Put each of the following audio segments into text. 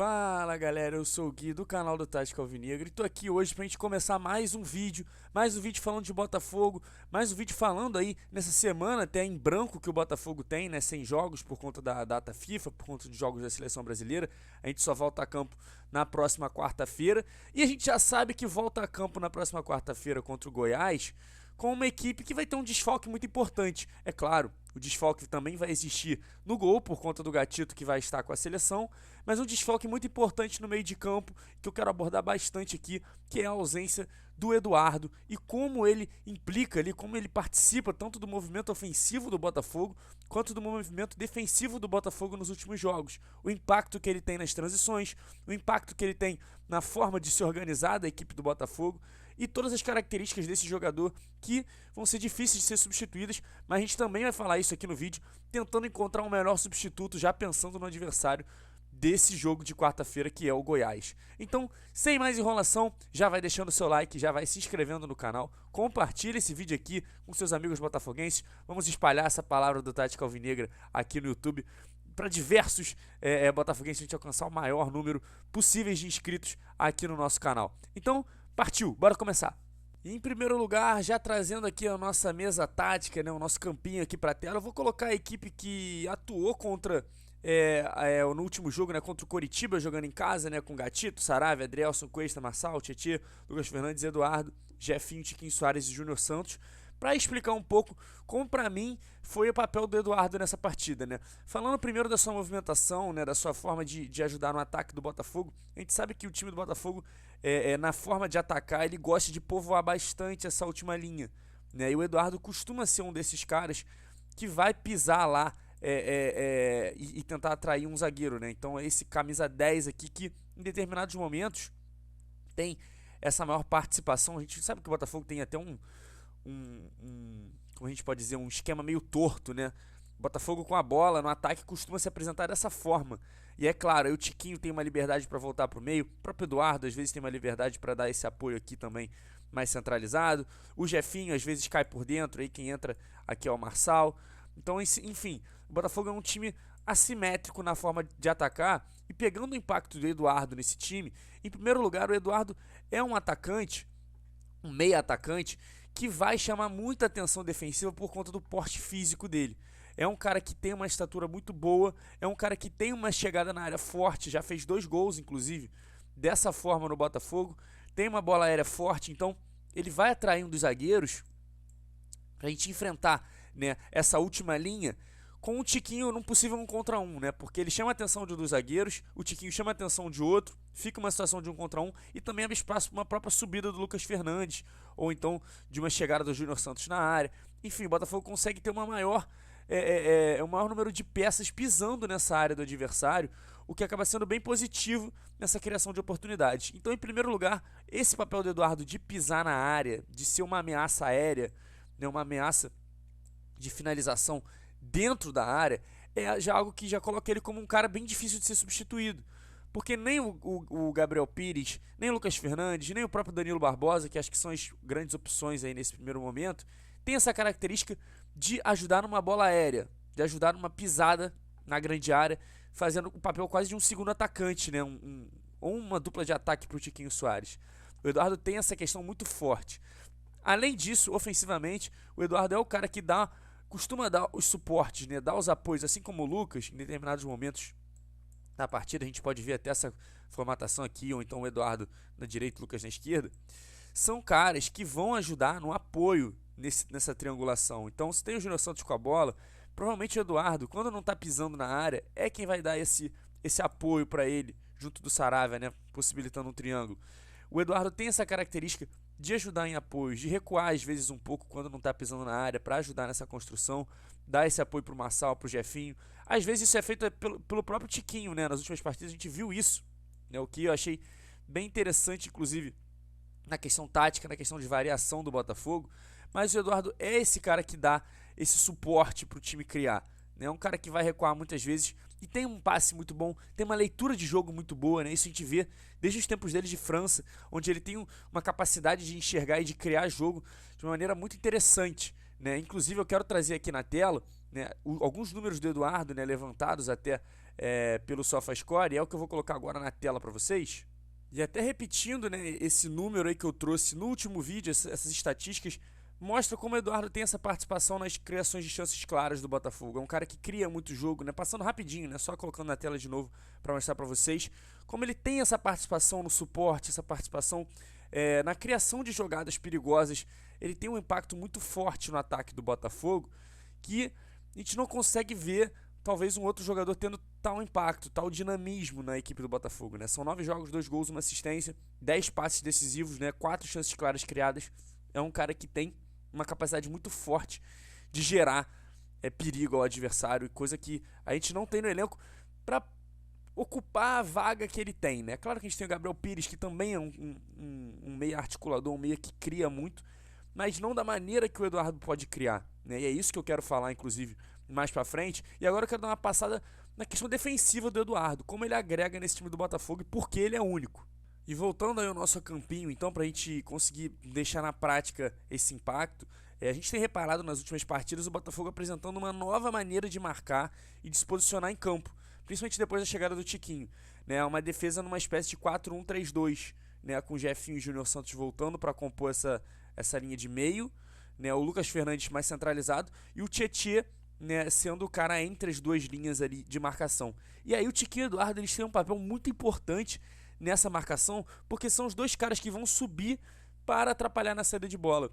Fala galera, eu sou o Gui do canal do Tática Alvinegro e tô aqui hoje pra gente começar mais um vídeo falando de Botafogo, mais um vídeo falando aí nessa semana até em branco que o Botafogo tem, né, sem jogos por conta da data FIFA, por conta de jogos da Seleção Brasileira. A gente só volta a campo na próxima quarta-feira e a gente já sabe que volta a campo na próxima quarta-feira contra o Goiás com uma equipe que vai ter um desfalque muito importante. É claro, o desfalque também vai existir no gol por conta do Gatito que vai estar com a seleção, mas um desfalque muito importante no meio de campo que eu quero abordar bastante aqui, que é a ausência do Eduardo e como ele implica ali, como ele participa tanto do movimento ofensivo do Botafogo quanto do movimento defensivo do Botafogo nos últimos jogos. O impacto que ele tem nas transições, o impacto que ele tem na forma de se organizar da equipe do Botafogo e todas as características desse jogador que vão ser difíceis de ser substituídas, mas a gente também vai falar isso aqui no vídeo, tentando encontrar um melhor substituto, já pensando no adversário desse jogo de quarta-feira, que é o Goiás. Então, sem mais enrolação, já vai deixando o seu like, já vai se inscrevendo no canal, compartilha esse vídeo aqui com seus amigos botafoguenses, vamos espalhar essa palavra do Tática Alvinegra aqui no YouTube, para diversos botafoguenses, a gente alcançar o maior número possíveis de inscritos aqui no nosso canal. Então, partiu, bora começar. E em primeiro lugar, já trazendo aqui a nossa mesa tática, né, o nosso campinho aqui para a tela, eu vou colocar a equipe que atuou contra no último jogo, né, contra o Coritiba, jogando em casa, né, com Gatito, Saravia, Adrielson, Cuesta, Marçal, Tietê, Lucas Fernandes, Eduardo, Jefinho, Tiquinho Soares e Júnior Santos, para explicar um pouco como para mim foi o papel do Eduardo nessa partida, né? Falando primeiro da sua movimentação, né, da sua forma de ajudar no ataque do Botafogo, a gente sabe que o time do Botafogo, na forma de atacar, ele gosta de povoar bastante essa última linha, né? E o Eduardo costuma ser um desses caras que vai pisar lá e tentar atrair um zagueiro, né? Então é esse camisa 10 aqui que em determinados momentos tem essa maior participação. A gente sabe que o Botafogo tem até como a gente pode dizer, um esquema meio torto, né? O Botafogo com a bola no ataque costuma se apresentar dessa forma. E é claro, aí o Tiquinho tem uma liberdade para voltar para o meio, o próprio Eduardo às vezes tem uma liberdade para dar esse apoio aqui também mais centralizado. O Jefinho às vezes cai por dentro, aí quem entra aqui é o Marçal. Então, enfim, o Botafogo é um time assimétrico na forma de atacar e pegando o impacto do Eduardo nesse time, em primeiro lugar, o Eduardo é um atacante, um meia atacante, que vai chamar muita atenção defensiva por conta do porte físico dele. É um cara que tem uma estatura muito boa, é um cara que tem uma chegada na área forte, já fez 2 gols, inclusive, dessa forma no Botafogo, tem uma bola aérea forte, então ele vai atrair um dos zagueiros para a gente enfrentar, né, essa última linha com o Tiquinho num possível 1 contra 1, né? Porque ele chama a atenção de um dos zagueiros, o Tiquinho chama a atenção de outro, fica uma situação de 1 contra 1 e também abre espaço para uma própria subida do Lucas Fernandes, ou então de uma chegada do Júnior Santos na área. Enfim, o Botafogo consegue ter um maior número de peças pisando nessa área do adversário, o que acaba sendo bem positivo nessa criação de oportunidades. Então, em primeiro lugar, esse papel do Eduardo de pisar na área, de ser uma ameaça aérea, né, uma ameaça de finalização dentro da área, é já algo que já coloca ele como um cara bem difícil de ser substituído. Porque nem o Gabriel Pires, nem o Lucas Fernandes, nem o próprio Danilo Barbosa, que acho que são as grandes opções aí nesse primeiro momento, tem essa característica de ajudar numa bola aérea, de ajudar numa pisada na grande área, fazendo o papel quase de um segundo atacante, né? Ou uma dupla de ataque para o Tiquinho Soares. O Eduardo tem essa questão muito forte. Além disso, ofensivamente, o Eduardo é o cara que costuma dar os suportes, né, dar os apoios, assim como o Lucas, em determinados momentos na partida, a gente pode ver até essa formatação aqui, ou então o Eduardo na direita e o Lucas na esquerda, são caras que vão ajudar no apoio nessa triangulação. Então, se tem o Júnior Santos com a bola, provavelmente o Eduardo, quando não está pisando na área, é quem vai dar esse apoio para ele, junto do Saravia, né, possibilitando um triângulo. O Eduardo tem essa característica de ajudar em apoios, de recuar às vezes um pouco quando não está pisando na área para ajudar nessa construção, dar esse apoio para o Marçal, para o Jefinho. Às vezes isso é feito pelo próprio Tiquinho, né? Nas últimas partidas a gente viu isso, né? O que eu achei bem interessante, inclusive, na questão tática, na questão de variação do Botafogo. Mas o Eduardo é esse cara que dá esse suporte para o time criar, né? É um cara que vai recuar muitas vezes e tem um passe muito bom, tem uma leitura de jogo muito boa, né? Isso a gente vê desde os tempos dele de França, onde ele tem uma capacidade de enxergar e de criar jogo de uma maneira muito interessante, né? Inclusive eu quero trazer aqui na tela, né, alguns números do Eduardo, né, levantados até pelo SofaScore, e é o que eu vou colocar agora na tela para vocês. E até repetindo, né, esse número aí que eu trouxe no último vídeo, essas estatísticas, mostra como o Eduardo tem essa participação nas criações de chances claras do Botafogo. É um cara que cria muito jogo, né? Passando rapidinho, né? Só colocando na tela de novo para mostrar para vocês como ele tem essa participação no suporte, essa participação na criação de jogadas perigosas. Ele tem um impacto muito forte no ataque do Botafogo que a gente não consegue ver talvez um outro jogador tendo tal impacto, tal dinamismo na equipe do Botafogo, né? São 9 jogos, 2 gols, 1 assistência, 10 passes decisivos, né? 4 chances claras criadas. É um cara que tem uma capacidade muito forte de gerar perigo ao adversário, coisa que a gente não tem no elenco para ocupar a vaga que ele tem, né? Claro que a gente tem o Gabriel Pires, que também é um meia articulador, um meia que cria muito, mas não da maneira que o Eduardo pode criar, né? E é isso que eu quero falar, inclusive, mais pra frente. E agora eu quero dar uma passada na questão defensiva do Eduardo, como ele agrega nesse time do Botafogo e por que ele é único. E voltando aí ao nosso campinho, então, pra gente conseguir deixar na prática esse impacto, a gente tem reparado nas últimas partidas o Botafogo apresentando uma nova maneira de marcar e de se posicionar em campo, principalmente depois da chegada do Tiquinho, né? Uma defesa numa espécie de 4-1-3-2, né? Com o Jefinho e o Júnior Santos voltando para compor essa linha de meio, né? O Lucas Fernandes mais centralizado e o Tietê, né, sendo o cara entre as duas linhas ali de marcação. E aí o Tiquinho e o Eduardo eles têm um papel muito importante nessa marcação, porque são os dois caras que vão subir para atrapalhar na saída de bola.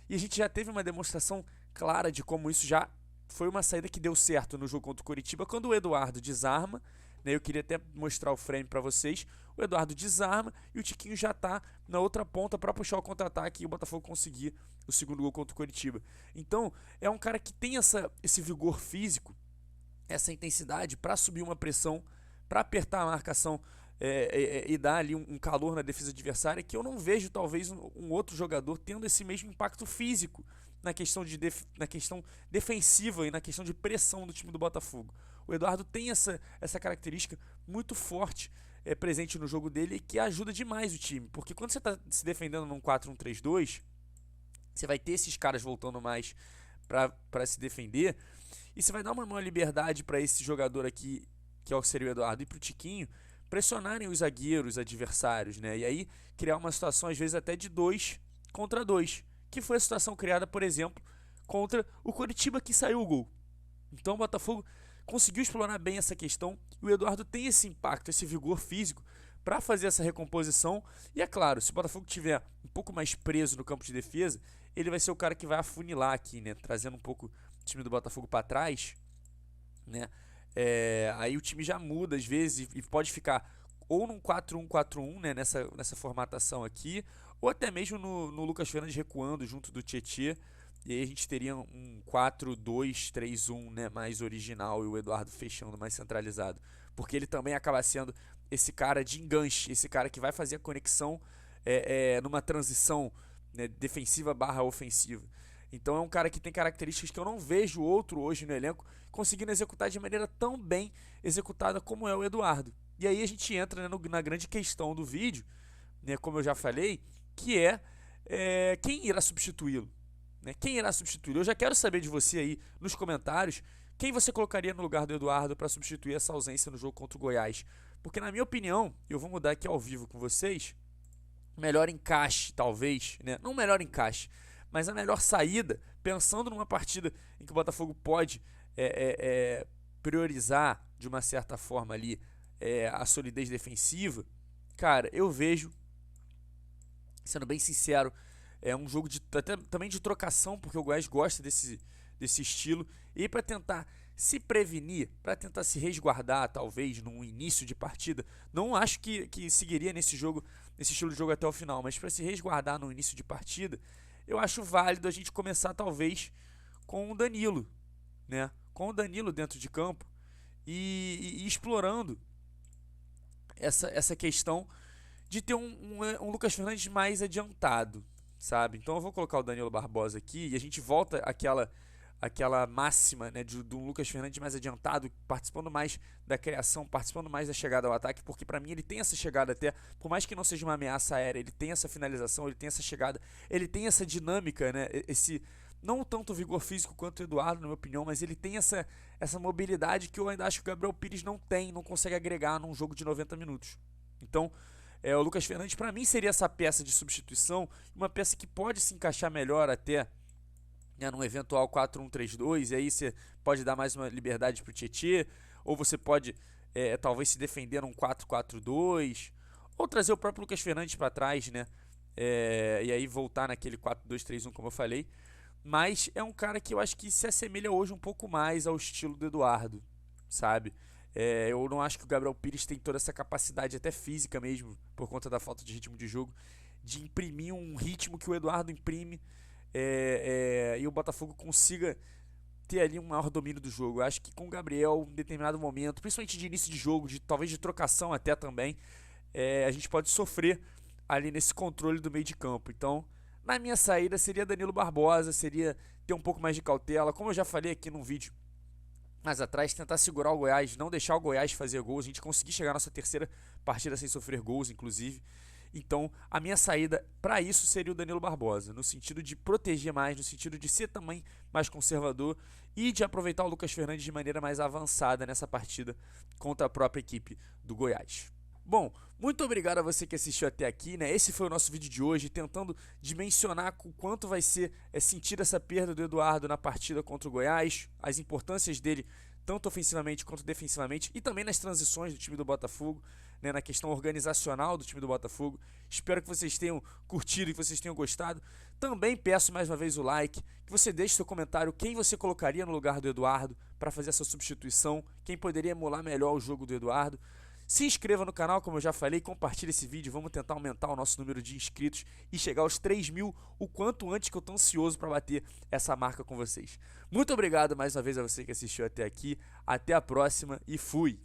E a gente já teve uma demonstração clara de como isso já foi uma saída que deu certo no jogo contra o Coritiba, quando o Eduardo desarma, né, eu queria até mostrar o frame para vocês, o Eduardo desarma e o Tiquinho já está na outra ponta para puxar o contra-ataque e o Botafogo conseguir o segundo gol contra o Coritiba. Então, é um cara que tem esse vigor físico, essa intensidade para subir uma pressão, para apertar a marcação e dar ali um calor na defesa adversária, que eu não vejo talvez um outro jogador tendo esse mesmo impacto físico na questão defensiva e na questão de pressão do time do Botafogo. O Eduardo tem essa característica muito forte presente no jogo dele e que ajuda demais o time, porque quando você está se defendendo num 4-1-3-2, você vai ter esses caras voltando mais para se defender e você vai dar uma maior liberdade para esse jogador aqui, que seria o Eduardo, e para o Tiquinho, pressionarem os zagueiros adversários, né? E aí criar uma situação às vezes até de 2 contra 2, que foi a situação criada, por exemplo, contra o Coritiba, que saiu o gol. Então o Botafogo conseguiu explorar bem essa questão e o Eduardo tem esse impacto, esse vigor físico para fazer essa recomposição. E é claro, se o Botafogo tiver um pouco mais preso no campo de defesa, ele vai ser o cara que vai afunilar aqui, né? Trazendo um pouco o time do Botafogo para trás, né? Aí o time já muda às vezes e pode ficar ou num 4-1-4-1, né, nessa formatação aqui, ou até mesmo no Lucas Fernandes recuando junto do Tietê, e aí a gente teria um 4-2-3-1, né, mais original, e o Eduardo fechando mais centralizado, porque ele também acaba sendo esse cara de enganche, esse cara que vai fazer a conexão numa transição, né, defensiva barra ofensiva. Então é um cara que tem características que eu não vejo outro hoje no elenco conseguindo executar de maneira tão bem executada como é o Eduardo. E aí a gente entra, né, na grande questão do vídeo, né, como eu já falei, que quem irá substituí-lo? Né? Quem irá substituí-lo? Eu já quero saber de você aí nos comentários quem você colocaria no lugar do Eduardo para substituir essa ausência no jogo contra o Goiás. Porque na minha opinião, eu vou mudar aqui ao vivo com vocês, melhor encaixe talvez, né? Não melhor encaixe, mas a melhor saída, pensando numa partida em que o Botafogo pode priorizar de uma certa forma ali a solidez defensiva, cara, eu vejo, sendo bem sincero, um jogo também de trocação, porque o Goiás gosta desse estilo, e para tentar se prevenir, para tentar se resguardar talvez no início de partida, não acho que seguiria nesse estilo de jogo até o final, mas para se resguardar no início de partida, eu acho válido a gente começar talvez com o Danilo, né? Com o Danilo dentro de campo e explorando essa questão de ter um Lucas Fernandes mais adiantado, sabe? Então eu vou colocar o Danilo Barbosa aqui e a gente volta àquela máxima, né, de um Lucas Fernandes mais adiantado, participando mais da criação, participando mais da chegada ao ataque, porque para mim ele tem essa chegada até, por mais que não seja uma ameaça aérea, ele tem essa finalização, ele tem essa chegada, ele tem essa dinâmica, né, Não tanto vigor físico quanto o Eduardo, na minha opinião, mas ele tem essa mobilidade que eu ainda acho que o Gabriel Pires não tem, não consegue agregar num jogo de 90 minutos. Então, o Lucas Fernandes, para mim, seria essa peça de substituição, uma peça que pode se encaixar melhor até, né, num eventual 4-1-3-2, e aí você pode dar mais uma liberdade para o Tietê, ou você pode talvez se defender num 4-4-2, ou trazer o próprio Lucas Fernandes para trás, né? E aí voltar naquele 4-2-3-1, como eu falei. Mas é um cara que eu acho que se assemelha hoje um pouco mais ao estilo do Eduardo, sabe? Eu não acho que o Gabriel Pires tem toda essa capacidade, até física mesmo, por conta da falta de ritmo de jogo, de imprimir um ritmo que o Eduardo imprime, e o Botafogo consiga ter ali um maior domínio do jogo. Eu acho que com o Gabriel, em determinado momento, principalmente de início de jogo, talvez de trocação até também, a gente pode sofrer ali nesse controle do meio de campo. Então, na minha saída seria Danilo Barbosa, seria ter um pouco mais de cautela, como eu já falei aqui num vídeo mais atrás, tentar segurar o Goiás, não deixar o Goiás fazer gols, a gente conseguir chegar à nossa terceira partida sem sofrer gols, inclusive. Então, a minha saída para isso seria o Danilo Barbosa, no sentido de proteger mais, no sentido de ser também mais conservador e de aproveitar o Lucas Fernandes de maneira mais avançada nessa partida contra a própria equipe do Goiás. Bom, muito obrigado a você que assistiu até aqui, né? Esse foi o nosso vídeo de hoje, tentando dimensionar o quanto vai ser sentir essa perda do Eduardo na partida contra o Goiás, as importâncias dele tanto ofensivamente quanto defensivamente e também nas transições do time do Botafogo, né, na questão organizacional do time do Botafogo. Espero que vocês tenham curtido e que vocês tenham gostado. Também peço mais uma vez o like, que você deixe seu comentário quem você colocaria no lugar do Eduardo para fazer essa substituição, quem poderia emular melhor o jogo do Eduardo. Se inscreva no canal, como eu já falei, compartilhe esse vídeo, vamos tentar aumentar o nosso número de inscritos e chegar aos 3.000 o quanto antes, que eu tô ansioso para bater essa marca com vocês. Muito obrigado mais uma vez a você que assistiu até aqui, até a próxima e fui!